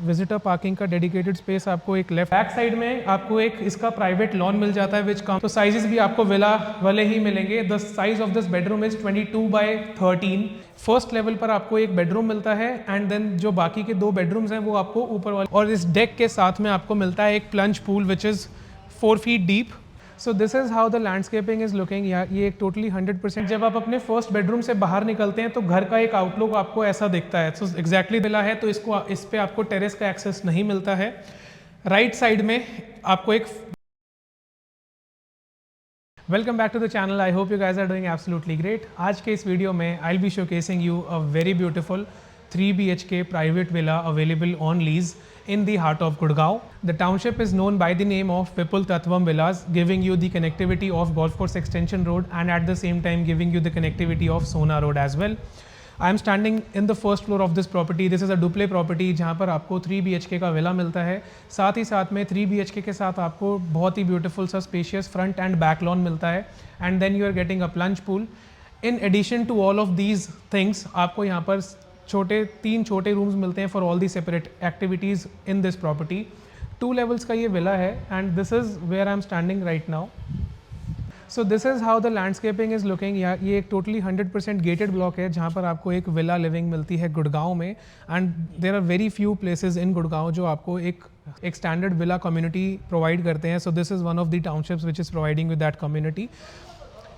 Visitor parking का dedicated space आपको एक लेफ्ट बैक साइड में आपको एक इसका प्राइवेट लॉन मिल जाता है विच कम तो साइजेस भी आपको विला वाले ही मिलेंगे। The size of this bedroom is 22/13। First level पर आपको एक बेडरूम मिलता है एंड देन जो बाकी के दो बेडरूम्स हैं वो आपको ऊपर वाले और इस डेक के साथ में आपको मिलता है एक plunge pool which is 4 feet deep. So this is how the landscaping is looking. ये एक टोटली 100%। जब आप अपने फर्स्ट बेडरूम से बाहर निकलते हैं तो घर का एक आउटलुक आपको ऐसा दिखता है। सो एग्जैक्टली मिला है तो इस पे आपको टेरेस का एक्सेस नहीं मिलता है। राइट साइड में आपको एक welcome back to the channel. I hope you guys are doing absolutely great. आज के इस वीडियो में I will be showcasing you a very beautiful 3 BHK private villa available on lease in the heart of Gurgaon. The township is known by the name of Vipul Tattvam Villas, giving you the connectivity of Golf Course Extension Road and at the same time giving you the connectivity of Sona Road as well. I am standing in the first floor of this property. This is a duplex property जहाँ पर आपको 3 BHK का villa मिलता है। साथ ही साथ में 3 BHK के साथ आपको बहुत ही ब्यूटीफुल सा spacious front and back lawn मिलता है and then you are getting a plunge pool. In addition to all of these things आपको यहाँ पर तीन छोटे रूम्स मिलते हैं for all the separate activities in this property. 2 levels का ये विला है and this is where I am standing right now. So this is how the landscaping is looking. ये एक टोटली 100% गेटेड ब्लॉक है जहाँ पर आपको एक विला लिविंग मिलती है गुड़गांव में and there are very few places in Gurgaon जो आपको एक स्टैंडर्ड विला कम्युनिटी प्रोवाइड करते हैं। So this is one of the townships which is providing with that community.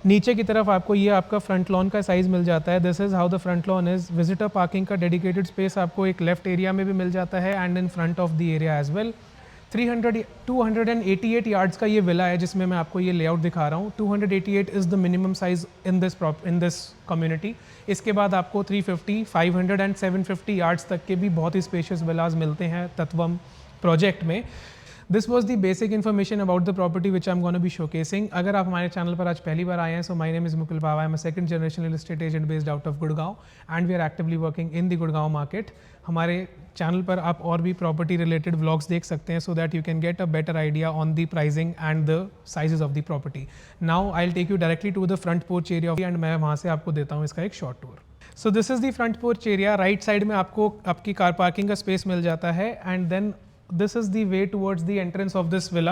नीचे की तरफ आपको ये आपका फ्रंट लॉन का साइज़ मिल जाता है। This is how the front lawn is. Visitor parking का डेडिकेटेड स्पेस आपको एक लेफ्ट एरिया में भी मिल जाता है and in front of the area as well. 288 yards का ये विला है जिसमें मैं आपको ये लेआउट दिखा रहा हूँ। 288 is the minimum size in this community. इसके बाद आपको 350, 500 एंड 750 यार्ड्स तक के भी बहुत ही स्पेशियस विलाज मिलते हैं तत्वम प्रोजेक्ट में। This was the basic information about the property which I am gonna be showcasing. अगर आप हमारे चैनल पर आज पहली बार आए हैं so my name is Mukul Pawa. I am a second generation real estate agent based out of Gurgaon and we are actively working in the Gurgaon market. हमारे चैनल पर आप और भी प्रॉपर्टी रिलेटेड व्लॉग्स देख सकते हैं so that you can get a better idea on the pricing and the sizes of the property. Now I will take you directly to the front porch area and मैं वहाँ से आपको देता हूँ इसका एक short tour. So this is the front porch area. Right side में आपको आपकी कार पार्किंग का स्पेस मिल जाता है and then this is the way towards the entrance of this villa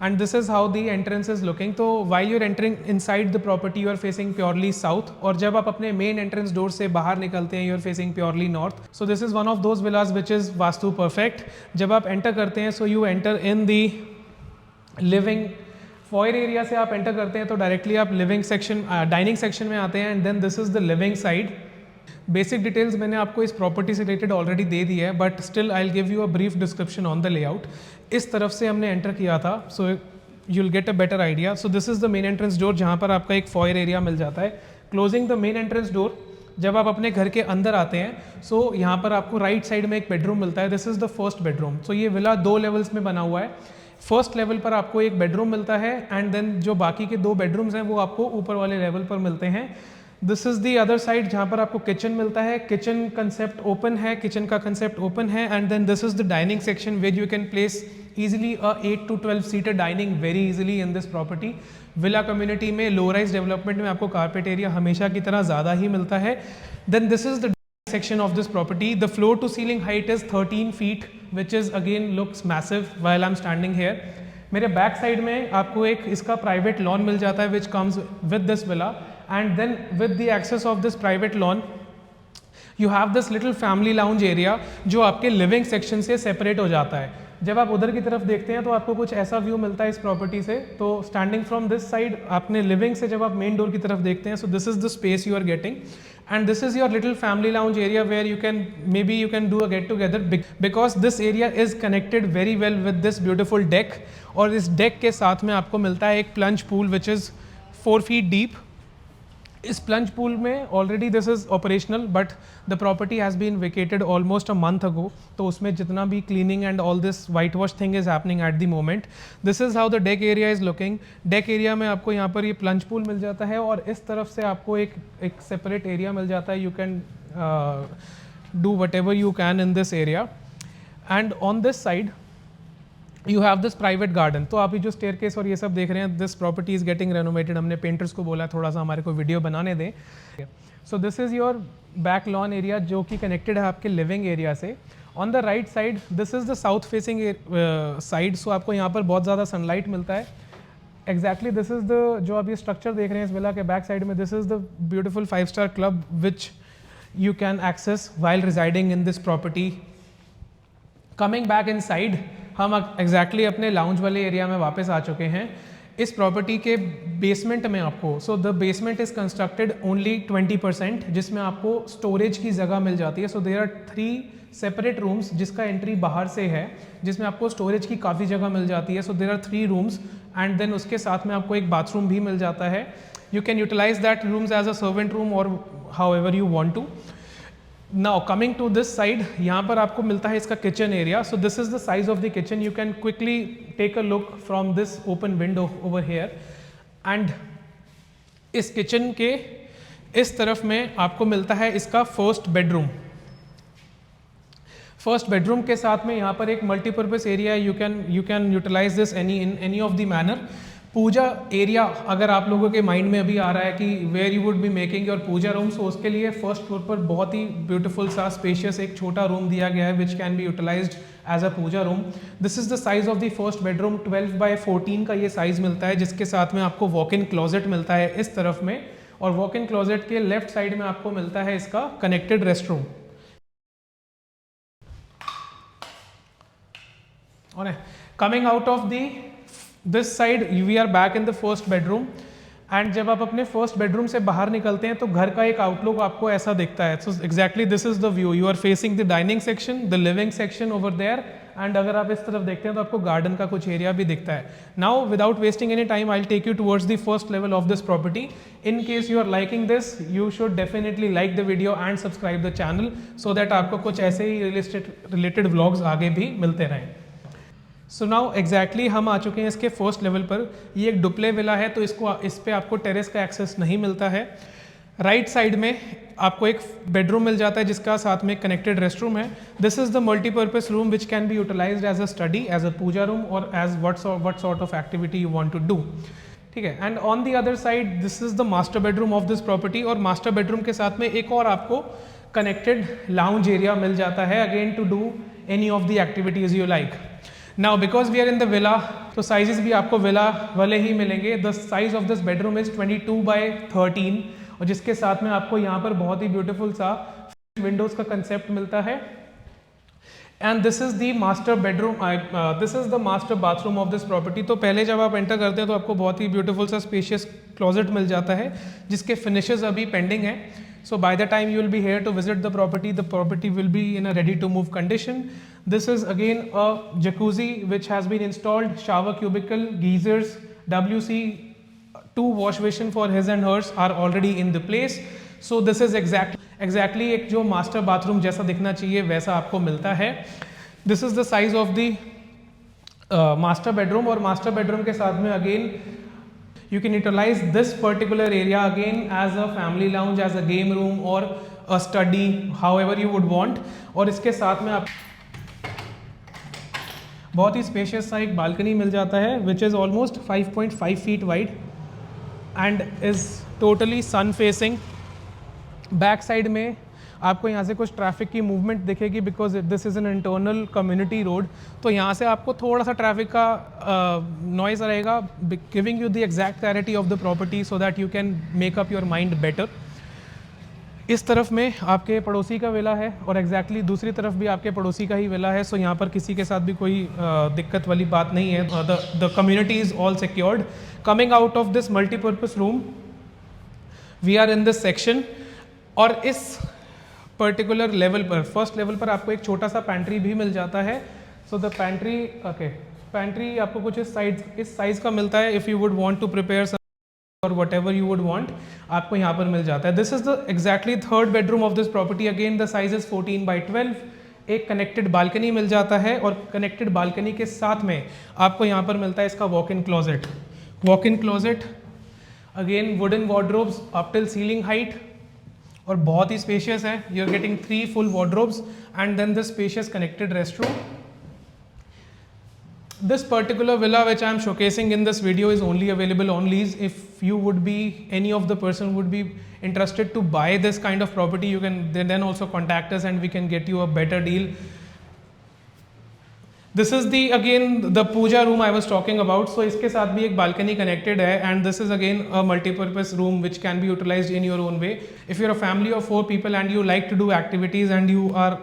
and this is how the entrance is looking. तो while you're entering inside the property you are facing purely south और जब आप अपने main entrance door से बाहर निकलते हैं you are facing purely north. So this is one of those villas which is vastu perfect. जब आप enter करते हैं so you enter in the living foyer area से आप enter करते हैं तो directly आप living section dining section में आते हैं and then this is the living side. Basic details मैंने आपको इस प्रॉपर्टी से रिलेटेड ऑलरेडी दे दी है but still I will give you a brief description on the layout. इस तरफ से हमने एंटर किया था so you will get a better idea. So this is the main entrance door जहाँ पर आपका एक फॉयर एरिया मिल जाता है। Closing the main entrance door जब आप अपने घर के अंदर आते हैं सो यहाँ पर आपको राइट साइड में एक बेडरूम मिलता है। This is the first bedroom. So ये विला 2 लेवल्स में बना हुआ है। फर्स्ट लेवल पर आपको एक बेडरूम मिलता है एंड देन जो बाकी के 2 बेडरूम्स हैं वो आपको ऊपर वाले लेवल पर मिलते हैं। This is the other side जहाँ पर आपको किचन मिलता है। किचन कंसेप्ट ओपन है, किचन का कंसेप्ट ओपन है and then this is the dining section where you can place easily a 8 to 12 seater dining very easily in this property. Villa community में low rise development में आपको carpet area हमेशा की तरह ज़्यादा ही मिलता है। Then this is the section of this property. The floor to ceiling height is 13 feet which is again looks massive while I'm standing here. मेरे बैक साइड में आपको एक इसका प्राइवेट लॉन मिल जाता है which comes with this villa and then with the access of this private lawn you have this little family lounge area जो आपके लिविंग सेक्शन से सेपरेट हो जाता है। जब आप उधर की तरफ देखते हैं तो आपको कुछ ऐसा व्यू मिलता है इस प्रॉपर्टी से। तो स्टैंडिंग फ्रॉम दिस साइड आपने लिविंग से जब आप मेन डोर की तरफ देखते हैं so this is the space you are getting and this is your little family lounge area where you can maybe you can do a get together because this area is connected very well with this beautiful deck और इस deck के साथ में आपको मिलता है एक plunge pool which is 4 feet deep। इस plunge pool में already this is operational but the property has been vacated almost a month ago तो उसमें जितना भी cleaning and all this whitewash thing is happening at the moment। This is how the deck area is looking। deck area में आपको यहाँ पर ये plunge pool मिल जाता है और इस तरफ से आपको एक separate area मिल जाता है। You can do whatever you can in this area and on this side you have this private garden. तो आप ये जो स्टेयरकेस और ये सब देख रहे हैं this property is getting renovated. हमने पेंटर्स को बोला थोड़ा सा हमारे को वीडियो बनाने दें। So this is your back lawn area जो कि कनेक्टेड है आपके लिविंग एरिया से on the right side this is the south facing side, so आपको यहाँ पर बहुत ज़्यादा सनलाइट मिलता है। एग्जैक्टली दिस इज़ द, जो आप ये स्ट्रक्चर देख रहे हैं इस विला के बैक साइड में, दिस इज़ द ब्यूटीफुल 5-स्टार club which you can access while residing in this property. Coming back inside, हम एग्जैक्टली अपने लाउंज वाले एरिया में वापस आ चुके हैं। इस प्रॉपर्टी के बेसमेंट में आपको, so the basement is constructed only 20%, जिसमें आपको स्टोरेज की जगह मिल जाती है। So there are 3 separate rooms जिसका एंट्री बाहर से है, जिसमें आपको स्टोरेज की काफ़ी जगह मिल जाती है। So there are 3 rooms and then उसके साथ में आपको एक बाथरूम भी मिल जाता है। You can utilise that rooms as a servant room और however you want to. Now coming to this side, यहाँ पर आपको मिलता है इसका kitchen area. So this is the size of the kitchen. You can quickly take a look from this open window over here and इस kitchen के इस तरफ में आपको मिलता है इसका फर्स्ट बेडरूम। फर्स्ट बेडरूम के साथ में यहाँ पर एक multipurpose area, you can utilise this in any of the manner. Puja area अगर आप लोगों के माइंड में अभी आ रहा है कि where you would be making your puja room, so उसके लिए फर्स्ट फ्लोर पर बहुत ही ब्यूटीफुल सा स्पेशियस एक छोटा रूम दिया गया है which can be utilised as a puja room. This is the size of the first bedroom. 12x14 का ये साइज मिलता है, जिसके साथ में आपको वॉक इन क्लोजेट मिलता है इस तरफ में, और वॉक इन क्लोजेट के लेफ्ट साइड में आपको मिलता है इसका कनेक्टेड रेस्ट रूम। और coming out of the this side we are back in the first bedroom and जब आप अपने फर्स्ट बेडरूम से बाहर निकलते हैं तो घर का एक आउटलुक आपको ऐसा दिखता है। So exactly this is the view. You are facing the dining section, the living section over there, and अगर आप इस तरफ देखते हैं तो आपको गार्डन का कुछ एरिया भी दिखता है। Now without wasting any time I will take you towards the first level of this property. In case you are liking this, you should definitely like the video and subscribe the channel so that आपको कुछ ऐसे ही real estate related vlogs आगे भी मिलते रहें। So now exactly हम आ चुके हैं इसके फर्स्ट लेवल पर। ये एक डुप्ले विला है, तो इस पे आपको टेरेस का एक्सेस नहीं मिलता है। राइट साइड में आपको एक बेडरूम मिल जाता है जिसका साथ में कनेक्टेड रेस्ट रूम है। This is the multipurpose room which can be utilised as a study, as a puja room और as what sort of activity you want to do. ठीक है, and on the other side this is the master bedroom of this property, और master bedroom के साथ में एक और आपको कनेक्टेड लाउंज एरिया मिल जाता है, again to do any of the activities you like. Now because we are in the villa, तो साइजेस भी आपको विला वाले ही मिलेंगे। The size of this bedroom is 22x13, और जिसके साथ में आपको यहाँ पर बहुत ही ब्यूटीफुल सा विंडोज का कंसेप्ट मिलता है। And this is the master bedroom, this is the master bathroom of this property. तो पहले जब आप एंटर करते हैं तो आपको बहुत ही ब्यूटीफुल सा स्पेशियस क्लोजेट मिल जाता है जिसके फिनिशेस अभी पेंडिंग है। So by the time you will be here to visit the property will be in a ready to move condition. This is again a jacuzzi which has been installed, shower cubicle, geysers, WC, 2 wash basin for his and hers are already in the place. So this is exactly एक जो master bathroom जैसा दिखना चाहिए वैसा आपको मिलता है। This is the size of the master bedroom, और master bedroom के साथ में again you can utilize this particular area again as a family lounge, as a game room or a study, however you would want। और इसके साथ में आप बहुत ही स्पेशियस सा एक बालकनी मिल जाता है which is almost 5.5 feet wide and is totally sun facing। Back side में आपको यहाँ से कुछ ट्रैफिक की मूवमेंट दिखेगी because this is an internal community road, तो यहाँ से आपको थोड़ा सा ट्रैफिक का नॉइज़ रहेगा, giving you the exact clarity of the property so that you can make up your mind better. इस तरफ में आपके पड़ोसी का विला है और एग्जैक्टली दूसरी तरफ भी आपके पड़ोसी का ही विला है, सो यहाँ पर किसी के साथ भी कोई दिक्कत वाली बात नहीं है। The community is all secured. Coming out of this multipurpose room we are in this section, और इस पर्टिकुलर लेवल पर, फर्स्ट लेवल पर आपको एक छोटा सा पैंट्री भी मिल जाता है। So the pantry, okay, pantry आपको कुछ इस साइज का मिलता है। If you would want to prepare और whatever you would want, आपको यहाँ पर मिल जाता है। This is the exactly third bedroom of this property. Again the size is 14x12। एक कनेक्टेड बालकनी मिल जाता है, और कनेक्टेड बालकनी के साथ में आपको यहाँ पर मिलता है इसका walk in closet. Walk in closet again wooden wardrobes up till ceiling height, और बहुत ही स्पेशियस है। You are getting 3 full wardrobes and then this spacious connected restroom. This particular villa which I am showcasing in this video is only available on lease. If you would be, any of the person would be interested to buy this kind of property, you can then also contact us and we can get you a better deal. This is the again the puja room I was talking about. So इसके साथ भी एक balcony connected है and this is again a multipurpose room which can be utilised in your own way. If you are a family of 4 people and you like to do activities and you are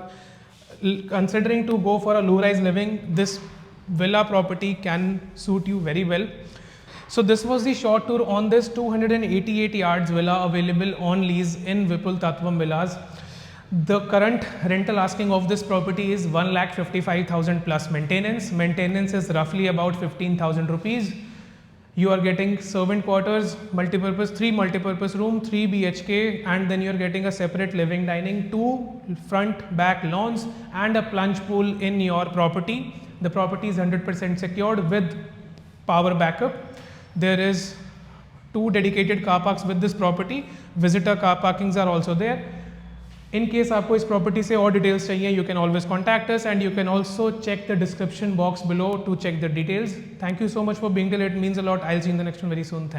considering to go for a low rise living, this villa property can suit you very well. So this was the short tour on this 288 yards villa available on lease in Vipul Tattvam Villas. The current rental asking of this property is 1,55,000 plus maintenance. Maintenance is roughly about 15,000 rupees. You are getting servant quarters, multipurpose, 3 multipurpose room, 3 BHK, and then you are getting a separate living dining, 2 front back lawns and a plunge pool in your property. The property is 100% secured with power backup. There is 2 dedicated car parks with this property. Visitor car parkings are also there. In case आपको इस property से और details चाहिए, you can always contact us and you can also check the description box below to check the details. Thank you so much for being till. It means a lot. I'll see you in the next one very soon. Thanks.